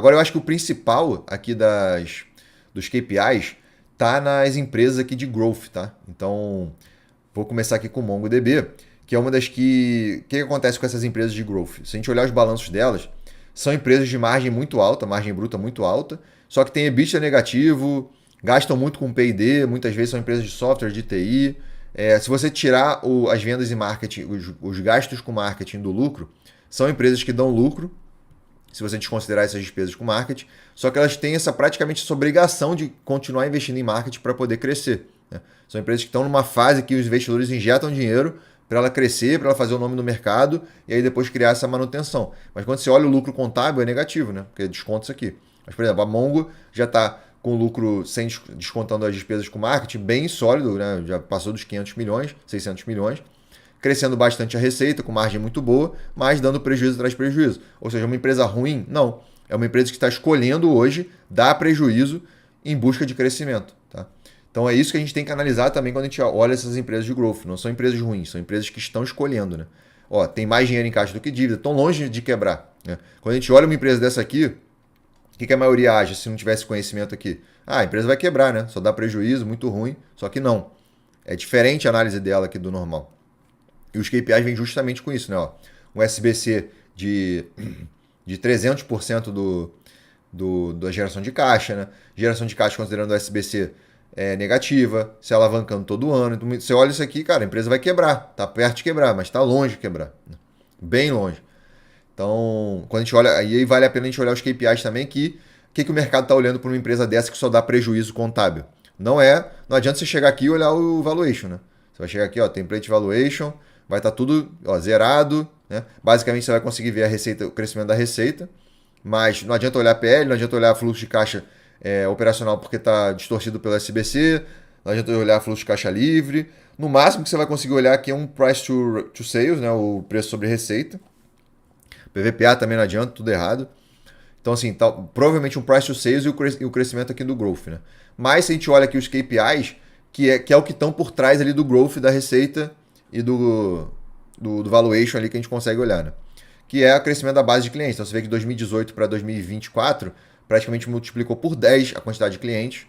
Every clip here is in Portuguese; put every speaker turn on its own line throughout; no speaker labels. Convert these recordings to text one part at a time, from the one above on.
Agora, eu acho que o principal aqui dos KPIs tá nas empresas aqui de growth, tá? Então, vou começar aqui com o MongoDB, que é uma das que... O que acontece com essas empresas de growth? Se a gente olhar os balanços delas, são empresas de margem muito alta, margem bruta muito alta, só que tem EBITDA negativo, gastam muito com P&D, muitas vezes são empresas de software, de TI. Se você tirar as vendas e marketing, os gastos com marketing do lucro, são empresas que dão lucro, se você desconsiderar essas despesas com marketing, só que elas têm praticamente essa obrigação de continuar investindo em marketing para poder crescer. Né? São empresas que estão numa fase que os investidores injetam dinheiro para ela crescer, para ela fazer o nome no mercado e aí depois criar essa manutenção. Mas quando você olha o lucro contábil é negativo, né? Porque desconta isso aqui. Mas, por exemplo, a Mongo já está com lucro sem descontando as despesas com marketing bem sólido, né? Já passou dos 500 milhões, 600 milhões, crescendo bastante a receita, com margem muito boa, mas dando prejuízo atrás prejuízo. Ou seja, uma empresa ruim? Não. É uma empresa que está escolhendo hoje dar prejuízo em busca de crescimento. Tá? Então é isso que a gente tem que analisar também quando a gente olha essas empresas de growth. Não são empresas ruins, são empresas que estão escolhendo. Né? Ó, tem mais dinheiro em caixa do que dívida, estão longe de quebrar. Né? Quando a gente olha uma empresa dessa aqui, o que a maioria acha se não tivesse conhecimento aqui? Ah, a empresa vai quebrar, né? Só dá prejuízo, muito ruim. Só que não. É diferente a análise dela aqui do normal. E os KPIs vêm justamente com isso, né? Ó, um SBC de 300% da geração de caixa, né? Geração de caixa considerando o SBC negativa, se alavancando todo ano. Então, você olha isso aqui, cara, a empresa vai quebrar. Tá perto de quebrar, mas está longe de quebrar. Né? Bem longe. Então, quando a gente olha, aí vale a pena a gente olhar os KPIs também, que o mercado está olhando para uma empresa dessa que só dá prejuízo contábil. Não adianta você chegar aqui e olhar o valuation, né? Você vai chegar aqui, ó, template valuation, vai estar tudo zerado, né? Basicamente você vai conseguir ver a receita, o crescimento da receita, mas não adianta olhar PL, não adianta olhar fluxo de caixa operacional porque está distorcido pelo SBC, não adianta olhar fluxo de caixa livre. No máximo que você vai conseguir olhar aqui é um price to sales, né? O preço sobre receita. PVPA também não adianta, tudo errado. Então, assim, provavelmente um price to sales e o crescimento aqui do growth, né? Mas se a gente olha aqui os KPIs, que é o que estão por trás ali do growth, da receita e do valuation ali que a gente consegue olhar, né? Que é o crescimento da base de clientes. Então, você vê que de 2018 para 2024, praticamente multiplicou por 10 a quantidade de clientes.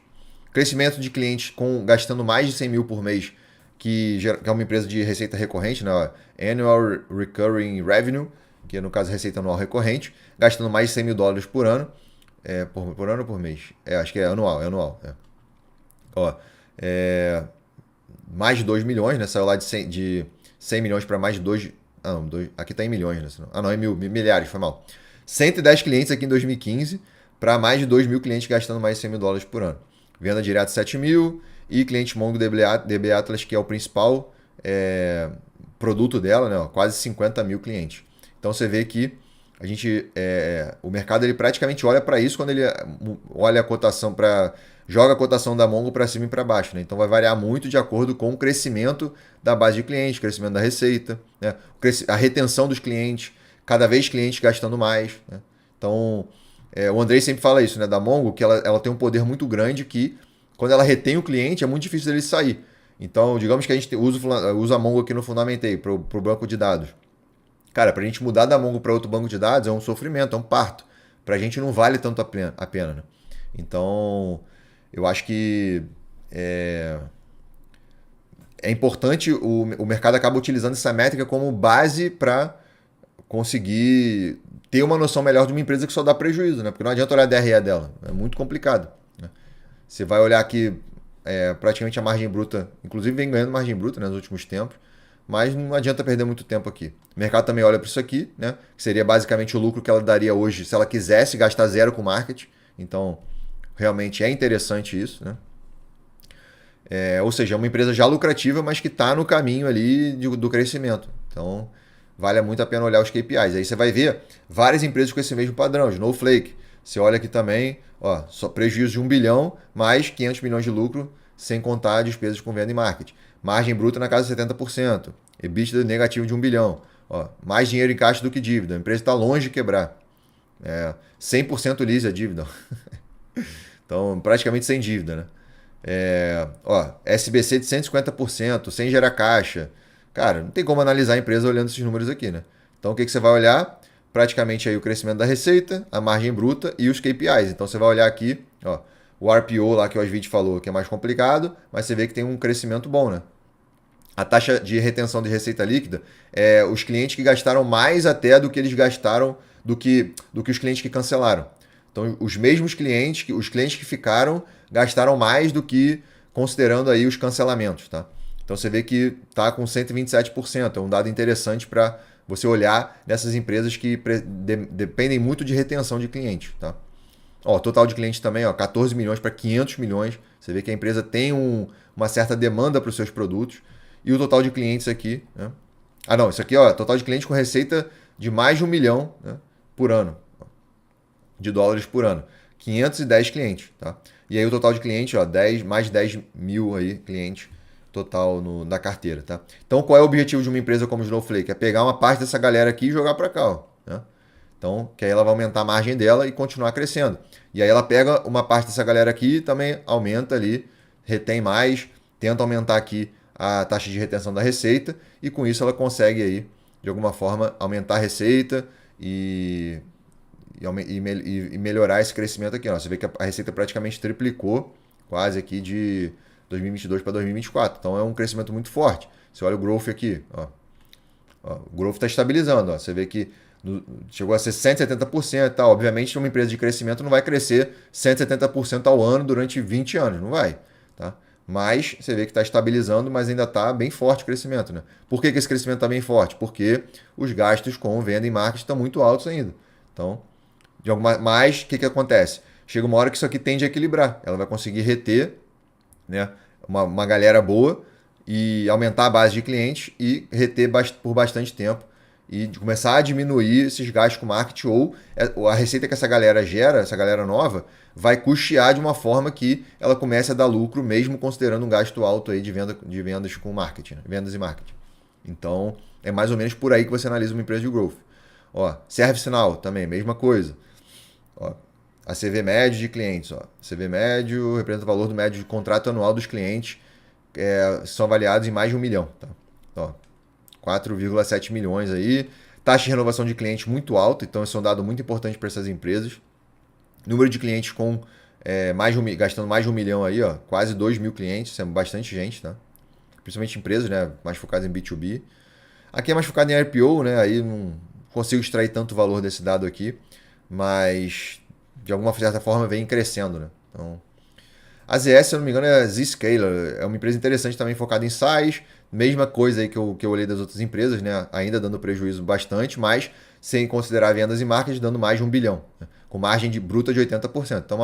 Crescimento de clientes gastando mais de 100 mil por mês, que é uma empresa de receita recorrente, né? Annual Recurring Revenue, que é no caso receita anual recorrente, gastando mais de 100 mil dólares por ano. Por ano ou por mês? Acho que é anual. Ó, mais de 2 milhões, né? Saiu lá de 100 milhões para mais de 2. Ah, não, aqui está em milhões, né? Ah, não, é milhares, foi mal. 110 clientes aqui em 2015 para mais de 2 mil clientes gastando mais de 100 mil dólares por ano. Venda direta 7 mil e cliente MongoDB Atlas, que é o principal produto dela, né? Ó, quase 50 mil clientes. Então você vê que o mercado ele praticamente olha para isso quando ele olha a cotação joga a cotação da Mongo para cima e para baixo. Né? Então vai variar muito de acordo com o crescimento da base de clientes, crescimento da receita, né? A retenção dos clientes, cada vez clientes gastando mais. Né? Então o Andrei sempre fala isso, né, da Mongo, que ela tem um poder muito grande que quando ela retém o cliente é muito difícil dele sair. Então digamos que a gente usa a Mongo aqui no Fundamentei para o banco de dados. Cara, para a gente mudar da Mongo para outro banco de dados é um sofrimento, é um parto. Para a gente não vale tanto a pena. Né? Então, eu acho que é importante, o mercado acaba utilizando essa métrica como base para conseguir ter uma noção melhor de uma empresa que só dá prejuízo, né? Porque não adianta olhar a DRE dela, é muito complicado. Né? Você vai olhar aqui praticamente a margem bruta, inclusive vem ganhando margem bruta, né, nos últimos tempos, mas não adianta perder muito tempo aqui. O mercado também olha para isso aqui, né? Que seria basicamente o lucro que ela daria hoje se ela quisesse gastar zero com marketing. Então, realmente é interessante isso, né? Ou seja, é uma empresa já lucrativa, mas que está no caminho ali do crescimento. Então, vale muito a pena olhar os KPIs. Aí você vai ver várias empresas com esse mesmo padrão. Snowflake, você olha aqui também, ó, só prejuízo de 1 bilhão, mais 500 milhões de lucro, sem contar despesas com venda e marketing. Margem bruta na casa de 70%. EBITDA negativo de 1 bilhão. Ó, mais dinheiro em caixa do que dívida. A empresa está longe de quebrar. 100% lisa a dívida. Então, praticamente sem dívida, né? SBC de 150%, sem gerar caixa. Cara, não tem como analisar a empresa olhando esses números aqui, né? Então, o que você vai olhar? praticamente aí o crescimento da receita, a margem bruta e os KPIs. Então você vai olhar aqui, ó, o RPO lá que o Asvid falou, que é mais complicado, mas você vê que tem um crescimento bom, né? A taxa de retenção de receita líquida é os clientes que gastaram mais até do que eles gastaram do que os clientes que cancelaram. Então, os mesmos clientes, os clientes que ficaram, gastaram mais do que considerando aí os cancelamentos, tá? Então você vê que está com 127%. É um dado interessante para você olhar nessas empresas que dependem muito de retenção de clientes, tá? Ó, total de clientes também, ó, 14 milhões para 500 milhões. Você vê que a empresa tem uma certa demanda para os seus produtos. E o total de clientes aqui, né? Ah, não, isso aqui, ó, total de clientes com receita de mais de 1 milhão, né, por ano, de dólares por ano. 510 clientes, tá? E aí o total de clientes, ó, mais de 10 mil aí, clientes total na carteira, tá? Então, qual é o objetivo de uma empresa como Snowflake? É pegar uma parte dessa galera aqui e jogar para cá, ó, né? Então, que aí ela vai aumentar a margem dela e continuar crescendo. E aí ela pega uma parte dessa galera aqui e também aumenta ali, retém mais, tenta aumentar aqui a taxa de retenção da receita e com isso ela consegue aí, de alguma forma, aumentar a receita e melhorar esse crescimento aqui. Ó. Você vê que a receita praticamente triplicou, quase aqui de 2022 para 2024. Então é um crescimento muito forte. Você olha o growth aqui, ó. Ó, o growth está estabilizando. Ó. Você vê que chegou a ser 170%. Tá? Obviamente, uma empresa de crescimento não vai crescer 170% ao ano durante 20 anos. Não vai. Tá? Mas você vê que está estabilizando, mas ainda está bem forte o crescimento. Né? Por que esse crescimento está bem forte? Porque os gastos com venda e marketing estão muito altos ainda. Então, mas o que acontece? Chega uma hora que isso aqui tende a equilibrar. Ela vai conseguir reter, né, uma galera boa e aumentar a base de clientes e reter por bastante tempo e começar a diminuir esses gastos com marketing ou a receita que essa galera gera, essa galera nova, vai custear de uma forma que ela comece a dar lucro mesmo considerando um gasto alto aí de vendas com marketing, né? Vendas e marketing. Então, é mais ou menos por aí que você analisa uma empresa de growth. Ó, service now também, mesma coisa. Ó, a CV médio de clientes. Ó. CV médio representa o valor do médio de contrato anual dos clientes, são avaliados em mais de 1 milhão. Tá? Ó, 4,7 milhões aí. Taxa de renovação de clientes muito alta, então esse é um dado muito importante para essas empresas. Número de clientes com gastando mais de 1 milhão aí, ó, quase 2 mil clientes, isso é bastante gente, tá? Principalmente empresas, né, mais focadas em B2B. Aqui é mais focado em RPO, né, aí não consigo extrair tanto valor desse dado aqui, mas de alguma certa forma vem crescendo, né? Então, a ZS, se eu não me engano, é a Zscaler, é uma empresa interessante também focada em SaaS, mesma coisa aí que eu olhei das outras empresas, né? Ainda dando prejuízo bastante, mas sem considerar vendas e marketing, dando mais de 1 bilhão, né? Com margem bruta de 80%. Então,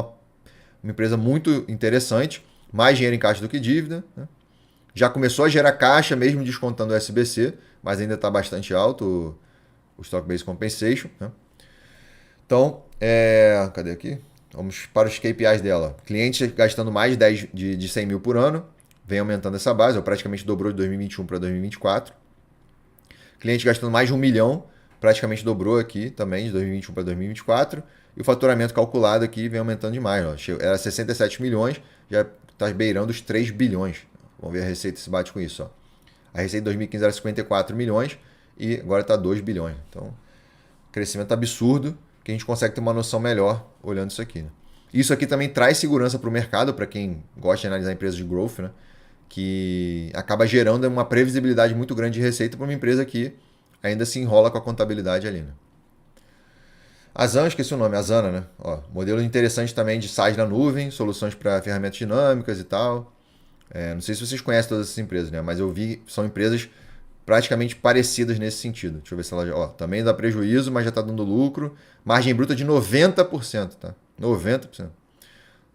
uma empresa muito interessante, mais dinheiro em caixa do que dívida, né? Já começou a gerar caixa, mesmo descontando o SBC, mas ainda está bastante alto o Stock-Based Compensation, né? Então, cadê aqui? Vamos para os KPIs dela. Clientes gastando mais de 100 mil por ano, vem aumentando essa base, praticamente dobrou de 2021 para 2024. Clientes gastando mais de 1 milhão, praticamente dobrou aqui também de 2021 para 2024. E o faturamento calculado aqui vem aumentando demais. Ó. Era 67 milhões, já está beirando os 3 bilhões. Vamos ver a receita se bate com isso. Ó. A receita de 2015 era 54 milhões e agora está 2 bilhões. Então, crescimento absurdo, que a gente consegue ter uma noção melhor olhando isso aqui. Né? Isso aqui também traz segurança para o mercado, para quem gosta de analisar empresas de growth, né? Que acaba gerando uma previsibilidade muito grande de receita para uma empresa que ainda se enrola com a contabilidade ali. Né? A Zan, esqueci o nome, a Zana, né? Ó, modelo interessante também de SaaS na nuvem, soluções para ferramentas dinâmicas e tal. Não sei se vocês conhecem todas essas empresas, né? Mas eu vi são empresas praticamente parecidas nesse sentido. Deixa eu ver se ela... Ó, também dá prejuízo, mas já está dando lucro. Margem bruta de 90%, tá? 90%.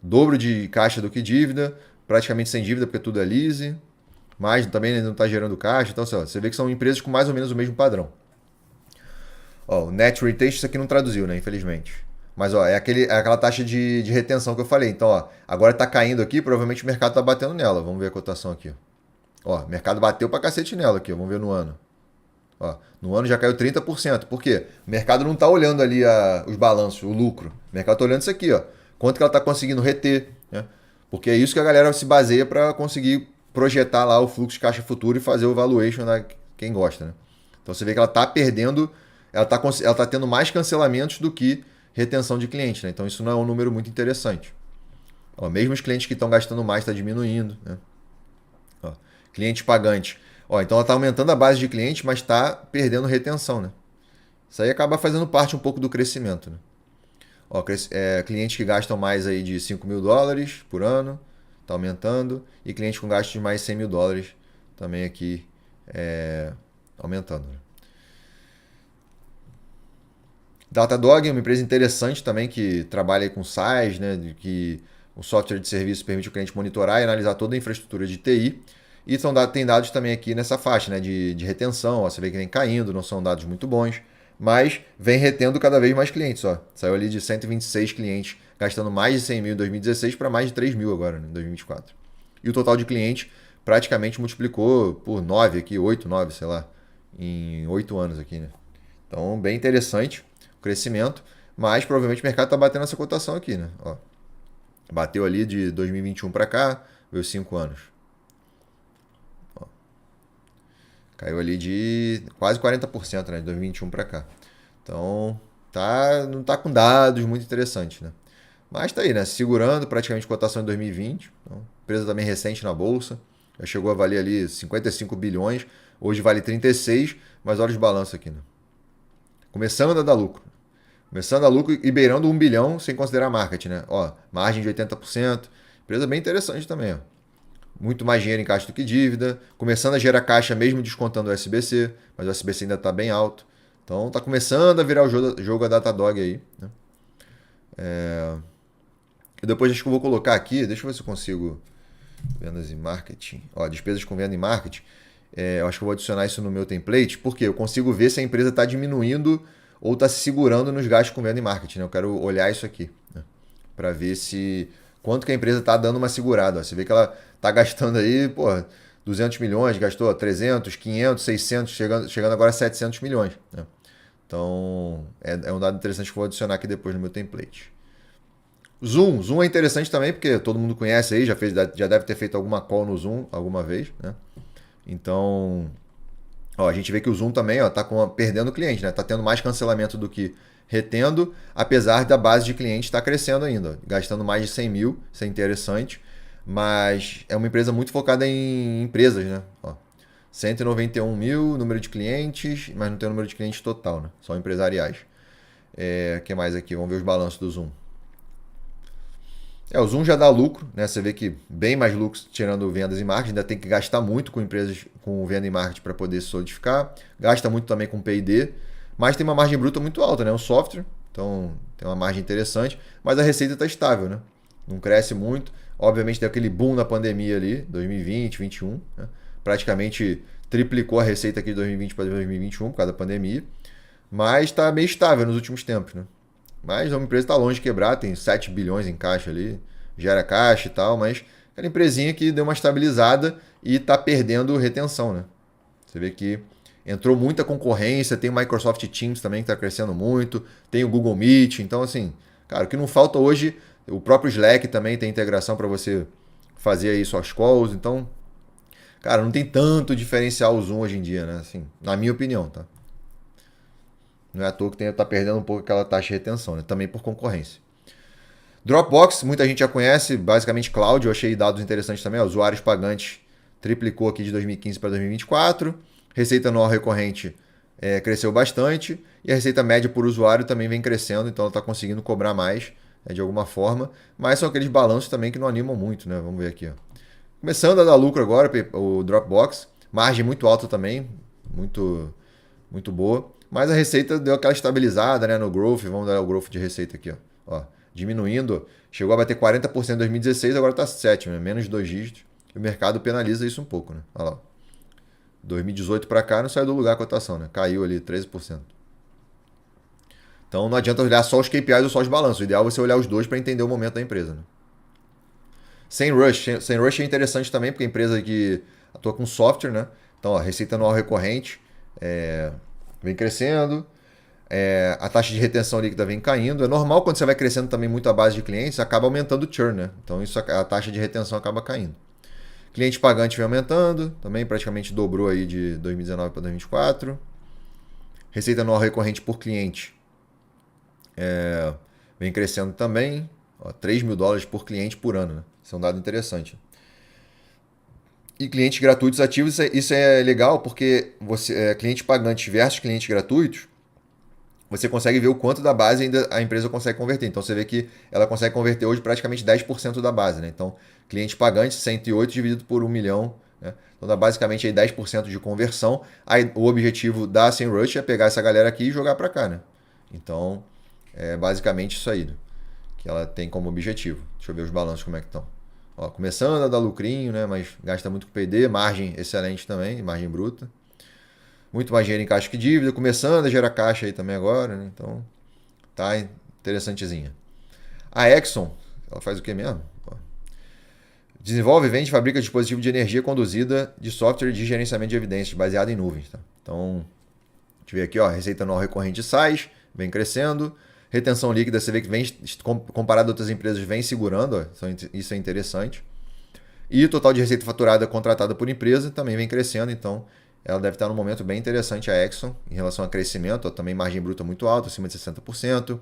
Dobro de caixa do que dívida, praticamente sem dívida, porque tudo é lease. Mas também não está gerando caixa. Então, você vê que são empresas com mais ou menos o mesmo padrão. Ó, o net retention, isso aqui não traduziu, né? Infelizmente. Mas ó, é aquela taxa de retenção que eu falei. Então, ó, agora está caindo aqui, provavelmente o mercado está batendo nela. Vamos ver a cotação aqui. Ó, o mercado bateu pra cacete nela aqui, ó. Vamos ver no ano. Ó, no ano já caiu 30%. Por quê? O mercado não está olhando ali os balanços, o lucro. O mercado está olhando isso aqui, ó. Quanto que ela está conseguindo reter, né? Porque é isso que a galera se baseia para conseguir projetar lá o fluxo de caixa futuro e fazer o valuation da quem gosta, né? Então você vê que ela está perdendo ela tá tendo mais cancelamentos do que retenção de cliente, né? Então isso não é um número muito interessante. Ó, mesmo os clientes que estão gastando mais está diminuindo, né? Ó, cliente pagante. Ó, então ela está aumentando a base de clientes, mas está perdendo retenção, né? Isso aí acaba fazendo parte um pouco do crescimento, né? Ó, clientes que gastam mais aí de $5.000 por ano, está aumentando. E clientes com gastos de mais de $100.000 também aqui aumentando. Né? Datadog é uma empresa interessante também que trabalha com SaaS, né, de que o software de serviço permite o cliente monitorar e analisar toda a infraestrutura de TI. E tem dados também aqui nessa faixa, né, de retenção. Ó, você vê que vem caindo, não são dados muito bons, mas vem retendo cada vez mais clientes. Ó. Saiu ali de 126 clientes gastando mais de 100 mil em 2016 para mais de 3 mil agora, né, em 2024. E o total de clientes praticamente multiplicou por 9 aqui, 8, 9, sei lá, em 8 anos aqui. Né? Então, bem interessante o crescimento, mas provavelmente o mercado está batendo essa cotação aqui. Né? Ó, bateu ali de 2021 para cá, veio 5 anos. Ó, caiu ali de quase 40%, né, de 2021 para cá. Então, não está com dados muito interessantes. Né? Mas está aí, né? Segurando praticamente cotação em 2020. Então, empresa também recente na bolsa. Já chegou a valer ali 55 bilhões. Hoje vale 36, mas olha os balanços aqui. Né? Começando a dar lucro. Começando a lucro e beirando 1 bilhão sem considerar marketing. Né? Ó, margem de 80%. Empresa bem interessante também. Ó. Muito mais dinheiro em caixa do que dívida. Começando a gerar caixa mesmo descontando o SBC. Mas o SBC ainda está bem alto. Então está começando a virar o jogo a Datadog aí. Né? E depois acho que eu vou colocar aqui, deixa eu ver se eu consigo. Vendas e marketing. Ó, despesas com venda e marketing. Eu acho que eu vou adicionar isso no meu template, porque eu consigo ver se a empresa está diminuindo ou está se segurando nos gastos com venda e marketing. Né? Eu quero olhar isso aqui, né? Para ver se quanto que a empresa está dando uma segurada. Ó. Você vê que ela está gastando aí, pô, 200 milhões, gastou 300, 500, 600, chegando agora a 700 milhões. Né? Então, é um dado interessante que eu vou adicionar aqui depois no meu template. Zoom é interessante também, porque todo mundo conhece aí, já deve ter feito alguma call no Zoom alguma vez, né? Então, ó, a gente vê que o Zoom também está perdendo cliente, né? Está tendo mais cancelamento do que retendo, apesar da base de clientes estar crescendo ainda, gastando mais de 100 mil, isso é interessante, mas é uma empresa muito focada em empresas, né? Ó, 191 mil número de clientes, mas não tem o número de clientes total, né? Só empresariais. O que mais aqui? Vamos ver os balanços do Zoom. O Zoom já dá lucro, né? Você vê que bem mais lucro tirando vendas e marketing, ainda tem que gastar muito com empresas com venda e marketing para poder se solidificar, gasta muito também com P&D, mas tem uma margem bruta muito alta, né? Um software, então tem uma margem interessante, mas a receita está estável, né? Não cresce muito, obviamente tem aquele boom na pandemia ali, 2020, 2021, né? Praticamente triplicou a receita aqui de 2020 para 2021 por causa da pandemia, mas está meio estável nos últimos tempos, né? Mas a empresa está longe de quebrar, tem 7 bilhões em caixa ali, gera caixa e tal, mas é uma empresinha que deu uma estabilizada e está perdendo retenção, né? Você vê que entrou muita concorrência, tem o Microsoft Teams também que está crescendo muito, tem o Google Meet, então assim, cara, o que não falta hoje, o próprio Slack também tem integração para você fazer aí suas calls, então, cara, não tem tanto diferencial o Zoom hoje em dia, né? Assim, na minha opinião, tá? Não é à toa que está perdendo um pouco aquela taxa de retenção, né? Também por concorrência. Dropbox, muita gente já conhece, basicamente cloud, eu achei dados interessantes também. Ó, usuários pagantes triplicou aqui de 2015 para 2024. Receita anual recorrente cresceu bastante. E a receita média por usuário também vem crescendo, então ela está conseguindo cobrar mais de alguma forma. Mas são aqueles balanços também que não animam muito, né? Vamos ver aqui. Ó. Começando a dar lucro agora, o Dropbox. Margem muito alta também, muito, muito boa. Mas a receita deu aquela estabilizada, né, no growth. Vamos dar o growth de receita aqui. Ó, diminuindo. Chegou a bater 40% em 2016, agora está 7%, né, menos de 2 dígitos. E o mercado penaliza isso um pouco. Né? Olha lá. 2018 para cá não saiu do lugar a cotação. Né? Caiu ali 13%. Então não adianta olhar só os KPIs ou só os balanços. O ideal é você olhar os dois para entender o momento da empresa. Né? Sem Rush é interessante também, porque é empresa que atua com software. Né? Então, ó, receita anual recorrente vem crescendo, a taxa de retenção líquida vem caindo. É normal quando você vai crescendo também muito a base de clientes, acaba aumentando o churn, né? Então a taxa de retenção acaba caindo. Cliente pagante vem aumentando, também praticamente dobrou aí de 2019 para 2024. Receita anual recorrente por cliente vem crescendo também. Ó, $3.000 por cliente por ano, né? Isso é um dado interessante. E clientes gratuitos ativos, isso é legal porque clientes pagantes versus clientes gratuitos, você consegue ver o quanto da base ainda a empresa consegue converter. Então você vê que ela consegue converter hoje praticamente 10% da base, né? Então, cliente pagante, 108 dividido por 1 milhão, né? Então dá basicamente aí 10% de conversão. Aí, o objetivo da SEMrush é pegar essa galera aqui e jogar para cá, né? Então, é basicamente isso aí, né? Que ela tem como objetivo. Deixa eu ver os balanços como é que estão. Ó, começando a dar lucrinho, né? Mas gasta muito com PD, margem excelente também, margem bruta. Muito mais dinheiro em caixa que dívida, começando a gerar caixa aí também agora, né? Então, tá interessantezinha. A Exxon, ela faz o que mesmo? Desenvolve, vende e fabrica dispositivo de energia conduzida de software de gerenciamento de evidências baseado em nuvens. Tá? Então, a gente vê aqui, ó, receita anual recorrente SaaS, vem crescendo. Retenção líquida, você vê que vem, comparado a outras empresas, vem segurando, ó, isso é interessante. E o total de receita faturada contratada por empresa também vem crescendo, então ela deve estar num momento bem interessante, a Exxon, em relação a crescimento, ó, também margem bruta muito alta, acima de 60%.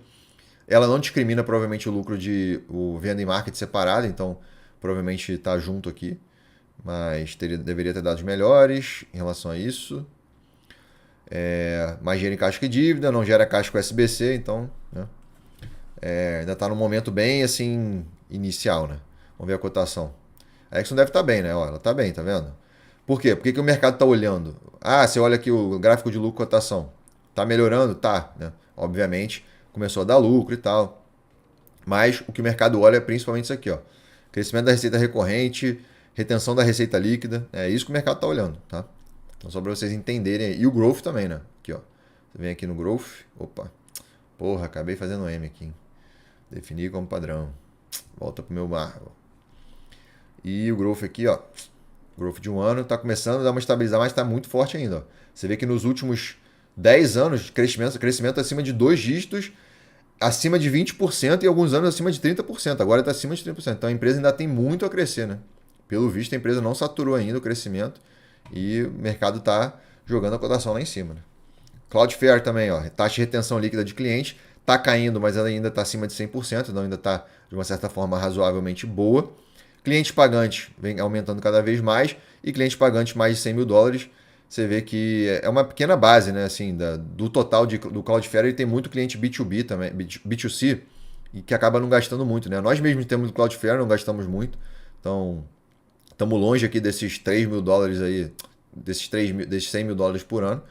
Ela não discrimina provavelmente o lucro de venda e marketing separado, então provavelmente está junto aqui, mas deveria ter dados melhores em relação a isso. Mais dinheiro em caixa que dívida, não gera caixa com SBC, então né, ainda está num momento bem assim inicial, né? Vamos ver a cotação. A Exxon deve estar bem, né? Ó, ela está bem, tá vendo? Por quê? Por que o mercado está olhando? Ah, você olha aqui o gráfico de lucro e cotação. Está melhorando? Tá, né? Obviamente, começou a dar lucro e tal. Mas o que o mercado olha é principalmente isso aqui, ó. Crescimento da receita recorrente, retenção da receita líquida. É isso que o mercado está olhando, tá? Então, só para vocês entenderem. E o growth também, né? Aqui, ó. Você vem aqui no growth. Opa. Porra, acabei fazendo um M aqui. Hein? Definir como padrão. Volta pro meu bar. E o growth aqui, ó. Growth de um ano está começando a dar uma estabilizada, mas está muito forte ainda. Ó. Você vê que nos últimos 10 anos, crescimento acima de 2 dígitos, acima de 20% e alguns anos acima de 30%. Agora está acima de 30%. Então a empresa ainda tem muito a crescer, né? Pelo visto, a empresa não saturou ainda o crescimento e o mercado está jogando a cotação lá em cima. Né? Cloudflare também, ó, taxa de retenção líquida de cliente está caindo, mas ela ainda está acima de 100%, então ainda está de uma certa forma razoavelmente boa. Clientes pagantes vem aumentando cada vez mais e clientes pagantes mais de $100.000. Você vê que é uma pequena base, né? Assim, do total do Cloudflare, ele tem muito cliente B2B também, B2C, e que acaba não gastando muito, né? Nós mesmos temos do Cloudflare, não gastamos muito. Então, estamos longe aqui desses $3.000 aí, desses $100.000 por ano.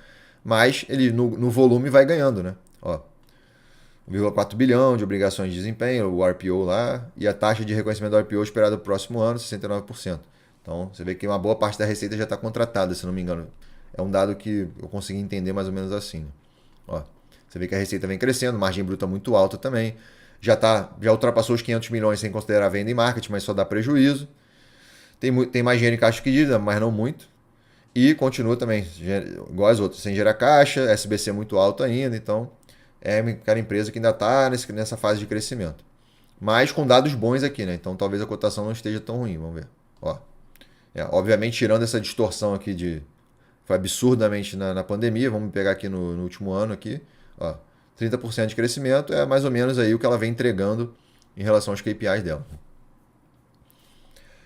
Mas ele no volume vai ganhando, né? Ó, 1,4 bilhão de obrigações de desempenho, o RPO lá, e a taxa de reconhecimento do RPO esperada no próximo ano, 69%. Então, você vê que uma boa parte da receita já está contratada, se não me engano. É um dado que eu consegui entender mais ou menos assim. Ó, você vê que a receita vem crescendo, margem bruta muito alta também. Já ultrapassou os 500 milhões sem considerar venda e marketing, mas só dá prejuízo. Tem mais dinheiro em caixa que dívida, mas não muito. E continua também, igual as outras, sem gerar caixa, SBC muito alto ainda, então é aquela empresa que ainda está nessa fase de crescimento. Mas com dados bons aqui, né? Então talvez a cotação não esteja tão ruim, vamos ver. Ó, obviamente, tirando essa distorção aqui foi absurdamente na pandemia, vamos pegar aqui no último ano aqui, ó, 30% de crescimento é mais ou menos aí o que ela vem entregando em relação aos KPIs dela.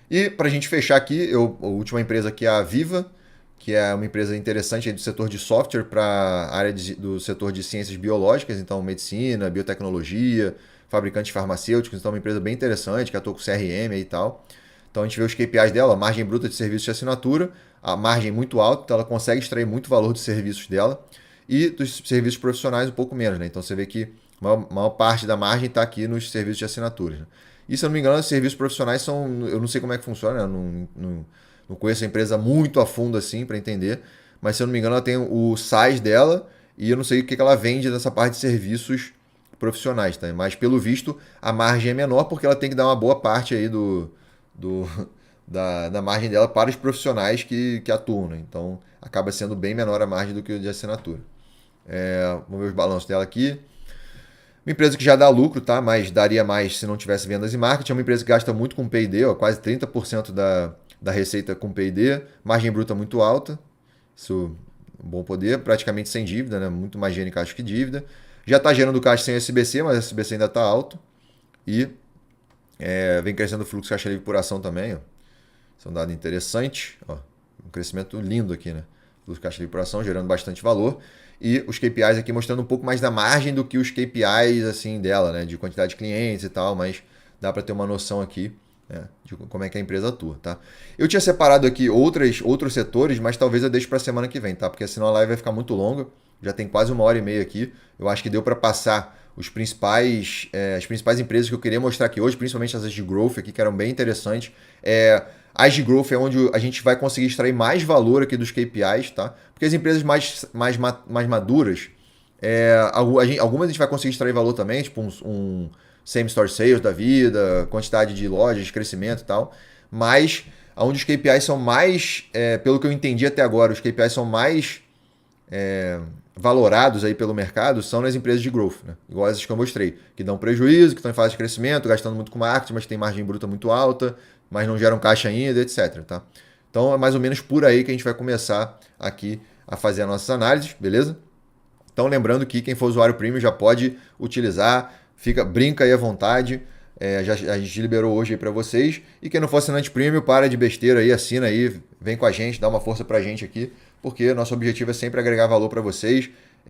E para a gente fechar aqui, a última empresa aqui é a Viva, que é uma empresa interessante aí do setor de software para a área do setor de ciências biológicas, então medicina, biotecnologia, fabricantes farmacêuticos, então é uma empresa bem interessante, que atua com CRM e tal. Então a gente vê os KPIs dela, a margem bruta de serviços de assinatura, a margem muito alta, então ela consegue extrair muito valor dos serviços dela e dos serviços profissionais um pouco menos, né? Então você vê que a maior parte da margem está aqui nos serviços de assinatura. Né? E se eu não me engano, os serviços profissionais são, eu não sei como é que funciona, né? Não conheço a empresa muito a fundo assim para entender, mas se eu não me engano, ela tem o SaaS dela e eu não sei o que ela vende dessa parte de serviços profissionais, tá? Mas pelo visto a margem é menor porque ela tem que dar uma boa parte aí da margem dela para os profissionais que atuam, né? Então acaba sendo bem menor a margem do que o de assinatura. Vamos ver os balanços dela aqui. Uma empresa que já dá lucro, tá? Mas daria mais se não tivesse vendas e marketing. É uma empresa que gasta muito com P&D, ó, quase 30% da receita com P&D. Margem bruta muito alta. Isso um bom poder, praticamente sem dívida, né? Muito mais dinheiro em caixa que dívida. Já está gerando caixa sem SBC, mas o SBC ainda está alto. E vem crescendo o fluxo caixa livre por ação também. Ó. Isso é um dado interessante. Ó. Um crescimento lindo aqui, né? Fluxo caixa livre por ação, gerando bastante valor. E os KPIs aqui mostrando um pouco mais da margem do que os KPIs assim, dela, né? De quantidade de clientes e tal, mas dá para ter uma noção aqui, né, de como é que a empresa atua, tá? Eu tinha separado aqui outros setores, mas talvez eu deixe para a semana que vem, tá? Porque senão a live vai ficar muito longa. Já tem quase 1h30 aqui. Eu acho que deu para passar as principais empresas que eu queria mostrar aqui hoje, principalmente as de growth aqui, que eram bem interessantes. As de growth é onde a gente vai conseguir extrair mais valor aqui dos KPIs, tá? Porque as empresas mais maduras, algumas a gente vai conseguir extrair valor também, tipo um same store sales da vida, quantidade de lojas, crescimento e tal. Mas onde os KPIs são mais, pelo que eu entendi até agora, os KPIs são mais valorados aí pelo mercado são nas empresas de growth, né? Igual essas que eu mostrei, que dão prejuízo, que estão em fase de crescimento, gastando muito com marketing, mas tem margem bruta muito alta, mas não geram caixa ainda, etc. Tá? Então é mais ou menos por aí que a gente vai começar aqui a fazer as nossas análises, beleza? Então lembrando que quem for usuário premium já pode utilizar, brinca aí à vontade. A gente liberou hoje aí para vocês. E quem não for assinante premium, para de besteira aí, assina aí, vem com a gente, dá uma força pra gente aqui, porque nosso objetivo é sempre agregar valor para vocês.